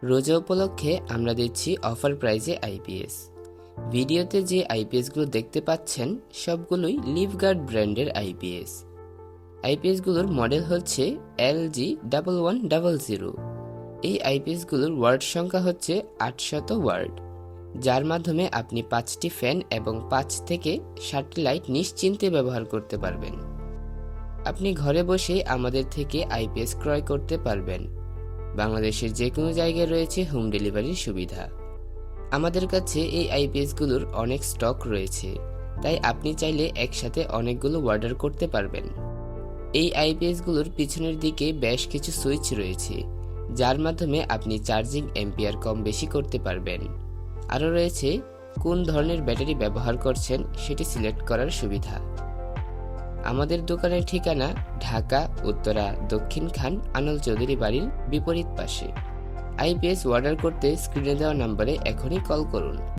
রোজা উপলক্ষে আমরা দিচ্ছি অফার প্রাইজে আইপিএস। ভিডিওতে যে আইপিএসগুলো দেখতে পাচ্ছেন সবগুলোই লিভগার্ড ব্র্যান্ডের আইপিএস। আইপিএসগুলোর মডেল হচ্ছে LG1100। এই আইপিএসগুলোর ওয়ার্ড সংখ্যা হচ্ছে 800 ওয়ার্ড, যার মাধ্যমে আপনি 5টি ফ্যান এবং 5 থেকে 7টি লাইট নিশ্চিন্তে ব্যবহার করতে পারবেন। আপনি ঘরে বসেই আমাদের থেকে আইপিএস ক্রয় করতে পারবেন। বাংলাদেশের যে কোনো জায়গায় রয়েছে হোম ডেলিভারির সুবিধা। আমাদের কাছে এই আইপিএসগুলোর অনেক স্টক রয়েছে, তাই আপনি চাইলে একসাথে অনেকগুলো অর্ডার করতে পারবেন। এই আইপিএসগুলোর পিছনের দিকে বেশ কিছু সুইচ রয়েছে, যার মাধ্যমে আপনি চার্জিং এম্পিয়ার কম বেশি করতে পারবেন। আরও রয়েছে কোন ধরনের ব্যাটারি ব্যবহার করছেন সেটি সিলেক্ট করার সুবিধা। আমাদের দোকানের ঠিকানা ঢাকা উত্তরা দক্ষিণ খান আনল চৌধুরী বাড়ির বিপরীত পাশে। আইপিএস অর্ডার করতে স্ক্রিনে দেওয়া নম্বরে এখনই কল করুন।